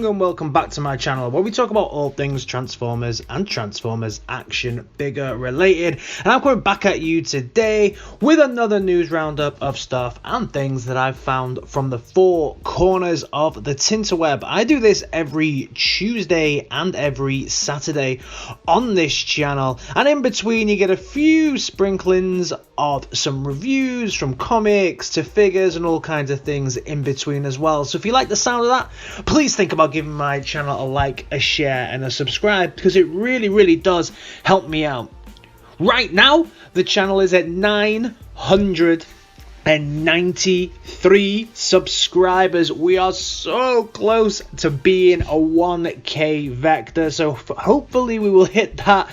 and welcome back to my channel where we talk about all things Transformers and Transformers action figure related. And I'm coming back at you today with another news roundup of stuff and things that I've found from the four corners of the Tinterweb. I do this every Tuesday and every Saturday on this channel, and in between you get a few sprinklings of some reviews from comics to figures and all kinds of things in between as well. So if you like the sound of that, please think about giving my channel a like, a share and a subscribe, because it really does help me out. Right now the channel is at 993 subscribers. We are so close to being a 1k Vector, so hopefully we will hit that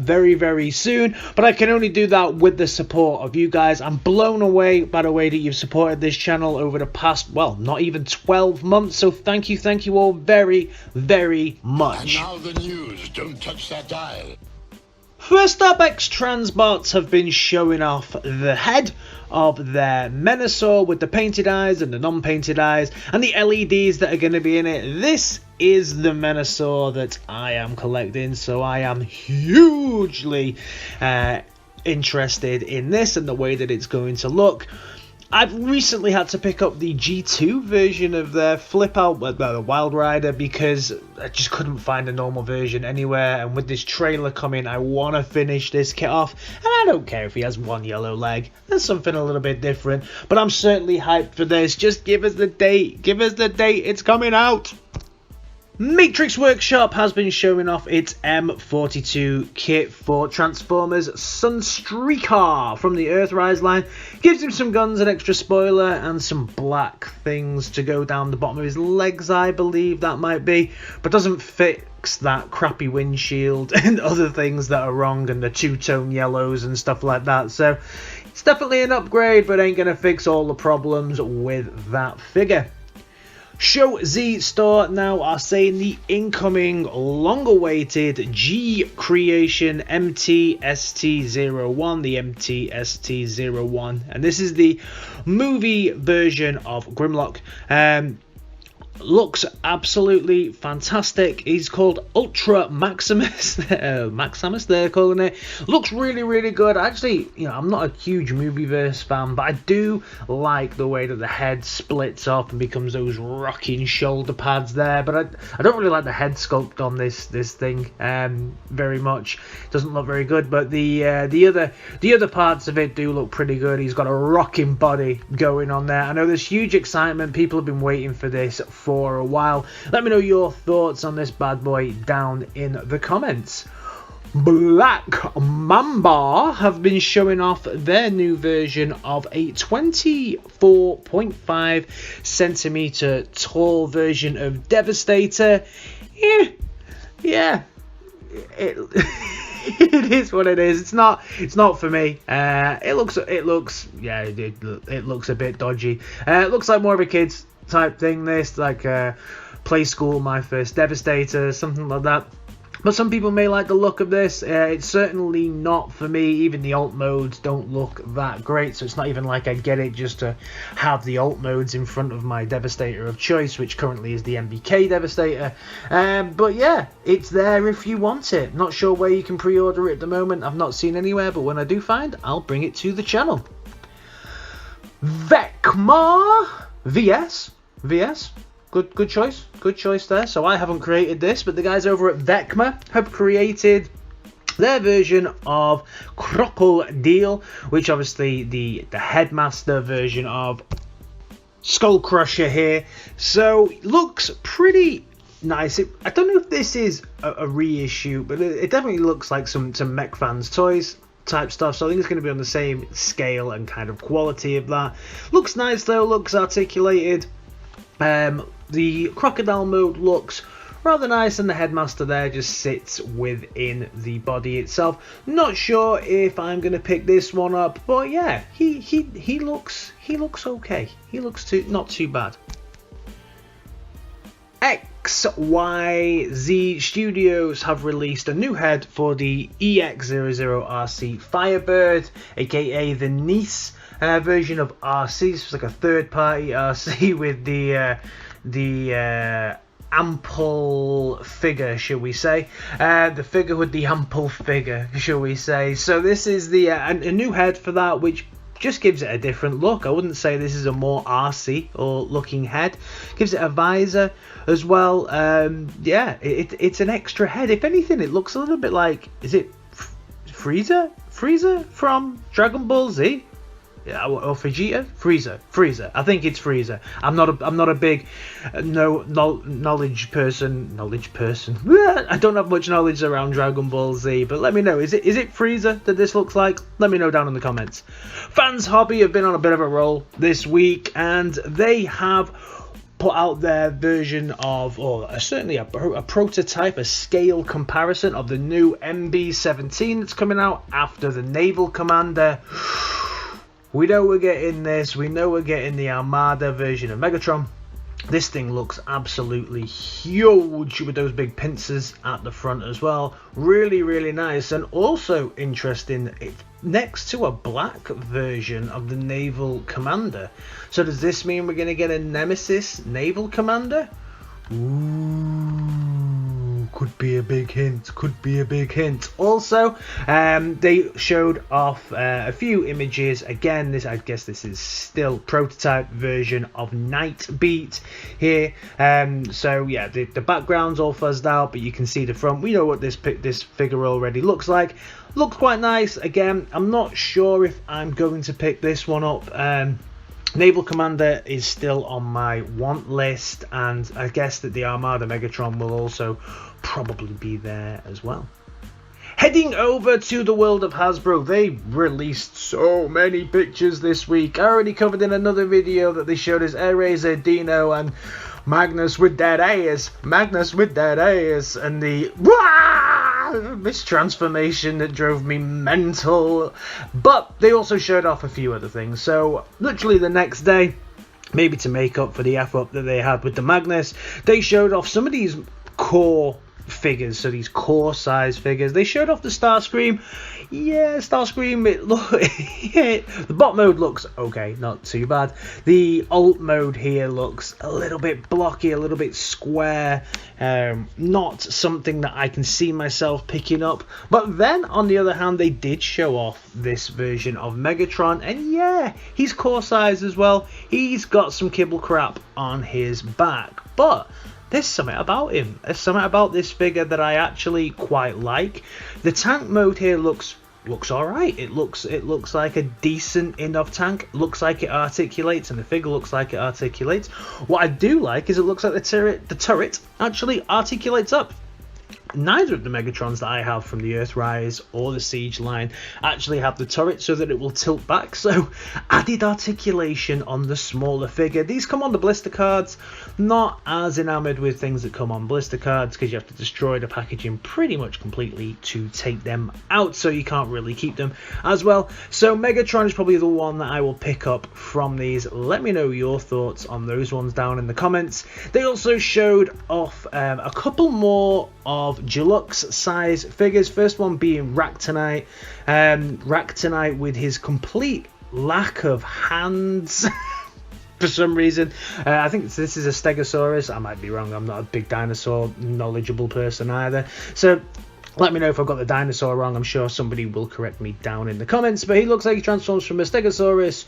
very soon, but I can only do that with the support of you guys. I'm blown away by the way that you've supported this channel over the past, well, not even 12 months, so thank you all very much. And now the news. Don't touch that dial. First up, X-Transbots have been showing off the head of their Menasor with the painted eyes and the non-painted eyes and the LEDs that are going to be in it. This is the Menasor that I am collecting, so I am hugely interested in this and the way that it's going to look. I've recently had to pick up the G2 version of their flip out, the Wild Rider, because I just couldn't find a normal version anywhere, and with this trailer coming I want to finish this kit off, and I don't care if he has one yellow leg. There's something a little bit different, but I'm certainly hyped for this. Just give us the date, it's coming out. Matrix Workshop has been showing off its M42 kit for Transformers Sunstreaker from the Earthrise line. Gives him some guns, an extra spoiler, and some black things to go down the bottom of his legs, I believe that might be, but doesn't fix that crappy windshield and other things that are wrong, and the two-tone yellows and stuff like that. So it's definitely an upgrade, but ain't gonna fix all the problems with that figure. Show Z Store now are saying the incoming long-awaited Gcreation MTST-01, the MTST-01, and this is the movie version of Grimlock. Looks absolutely fantastic. He's called Ultra Maximus. Maximus, they're calling it. Looks really good. Actually, you know, I'm not a huge Movieverse fan, but I do like the way that the head splits up and becomes those rocking shoulder pads there. But I don't really like the head sculpt on this thing very much. It doesn't look very good. But the other parts of it do look pretty good. He's got a rocking body going on there. I know there's huge excitement. People have been waiting for this for a while. Let me know your thoughts on this bad boy down in the comments. Black Mamba have been showing off their new version of a 24.5 centimeter tall version of Devastator. Yeah, it is what it is. It's not for me. It looks a bit dodgy. It looks like more of a kid's type thing, this, like Play School, My First Devastator, something like that. But some people may like the look of this. It's certainly not for me. Even the alt modes don't look that great, so it's not even like I get it just to have the alt modes in front of my Devastator of choice, which currently is the MBK Devastator. But yeah, it's there if you want it. Not sure where you can pre-order it at the moment. I've not seen anywhere, but when I do find, I'll bring it to the channel. Vecma VS, good choice there. So I haven't created this, but the guys over at Vecma have created their version of Crocodile, which obviously the headmaster version of Skull Crusher here. So looks pretty nice. I don't know if this is a reissue, but it definitely looks like some Mech Fans toys type stuff, so I think it's going to be on the same scale and kind of quality of that. Looks nice though, looks articulated. The crocodile mode looks rather nice, and the headmaster there just sits within the body itself. Not sure if I'm going to pick this one up, but yeah, he looks okay. He looks not too bad. XYZ Studios have released a new head for the EX00RC Firebird, aka the Nice version of RC. It's like a third-party RC with the ample figure, shall we say. The figure with the ample figure, shall we say. So this is the a new head for that, which just gives it a different look. I wouldn't say this is a more RC or looking head. Gives it a visor as well. Yeah, it's an extra head. If anything, it looks a little bit like, is it Frieza from Dragon Ball Z? Yeah, or Vegeta? Frieza. I think it's Frieza. I'm not a big knowledge person. I don't have much knowledge around Dragon Ball Z, but let me know. Is it Frieza that this looks like? Let me know down in the comments. Fanshobby have been on a bit of a roll this week, and they have put out their version of, or certainly a prototype, a scale comparison of the new MB-17 that's coming out after the Naval Commander. We know we're getting this. We know we're getting the Armada version of Megatron. This thing looks absolutely huge with those big pincers at the front as well. Really, really nice. And also interesting, it's next to a black version of the Naval Commander. So does this mean we're going to get a Nemesis Naval Commander? Ooh, could be a big hint. Also, they showed off a few images. Again, I guess this is still prototype version of NIGHTBEAT here. So yeah, the background's all fuzzed out, but you can see the front. We know what this figure already looks like. Looks quite nice. Again, I'm not sure if I'm going to pick this one up. Naval Commander is still on my want list, and I guess that the Armada Megatron will also probably be there as well. Heading over to the world of Hasbro, they released so many pictures this week. I already covered in another video that they showed us Eraser, Dino, and Magnus with dead ears, and the mistransformation that drove me mental. But they also showed off a few other things. So literally the next day, maybe to make up for the F-up that they had with the Magnus, they showed off some of these core figures, so these core size figures. They showed off the Starscream. Yeah, Starscream, the bot mode looks okay, not too bad. The alt mode here looks a little bit blocky, a little bit square, not something that I can see myself picking up. But then on the other hand, they did show off this version of Megatron, and yeah, he's core size as well. He's got some kibble crap on his back, but there's something about him. There's something about this figure that I actually quite like. The tank mode here looks alright. It looks like a decent enough tank. Looks like it articulates, and the figure looks like it articulates. What I do like is it looks like the turret actually articulates up. Neither of the Megatrons that I have from the Earthrise or the Siege line actually have the turret so that it will tilt back, so added articulation on the smaller figure. These come on the blister cards. Not as enamoured with things that come on blister cards because you have to destroy the packaging pretty much completely to take them out, so you can't really keep them as well. So Megatron is probably the one that I will pick up from these. Let me know your thoughts on those ones down in the comments. They also showed off a couple more of deluxe size figures. First one being Ractonite. Ractonite with his complete lack of hands for some reason. I think this is a Stegosaurus. I might be wrong. I'm not a big dinosaur knowledgeable person either. So let me know if I've got the dinosaur wrong. I'm sure somebody will correct me down in the comments. But he looks like he transforms from a Stegosaurus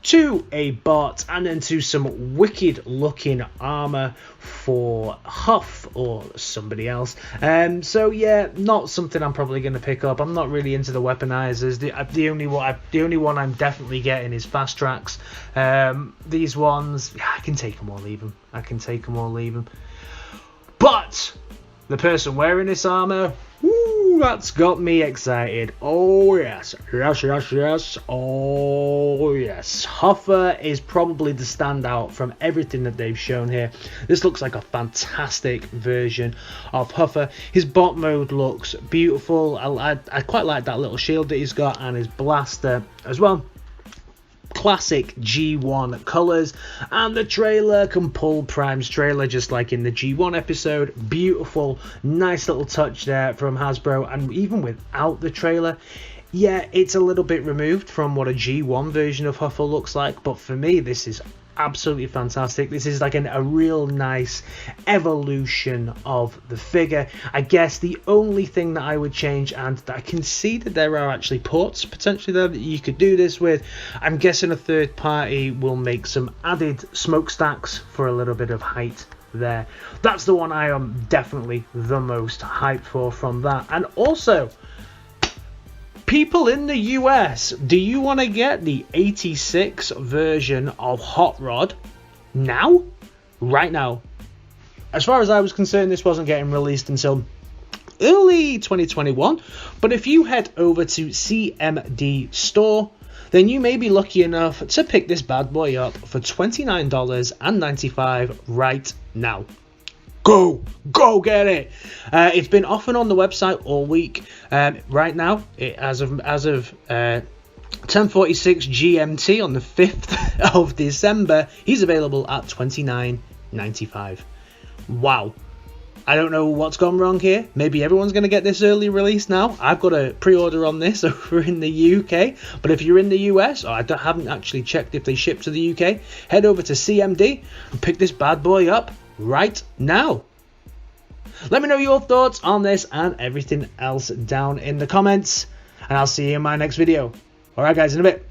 to a bot, and then to some wicked looking armor for Huff or somebody else. So yeah, not something I'm probably going to pick up. I'm not really into the weaponizers. The only one I'm definitely getting is fast tracks. These ones, yeah, I can take them or leave them. But the person wearing this armor, woo, that's got me excited. Oh yes. Oh yes. HUFFER is probably the standout from everything that they've shown here. This looks like a fantastic version of HUFFER. His bot mode looks beautiful. I quite like that little shield that he's got, and his blaster as well. Classic G1 colours, and the trailer can pull Prime's trailer just like in the G1 episode. Beautiful, nice little touch there from Hasbro. And even without the trailer, yeah, it's a little bit removed from what a G1 version of HUFFER looks like, but for me this is absolutely fantastic. This is like a real nice evolution of the figure. I guess the only thing that I would change, and I can see that there are actually ports potentially there that you could do this with. I'm guessing a third party will make some added smokestacks for a little bit of height there. That's the one I am definitely the most hyped for from that. And also, people in the US, do you want to get the 86 version of Hotrod now? Right now. As far as I was concerned, this wasn't getting released until early 2021, but if you head over to CMD Store, then you may be lucky enough to pick this bad boy up for $29.95 right now. Go get it. It's been off and on the website all week. Right now, as of 10:46 GMT on the 5th of December, he's available at $29.95. Wow. I don't know what's gone wrong here. Maybe everyone's going to get this early release now. I've got a pre-order on this over in the UK. But if you're in the US, or I haven't actually checked if they ship to the UK, head over to CMD and pick this bad boy up right now. Let me know your thoughts on this and everything else down in the comments. And I'll see you in my next video. Alright guys, in a bit.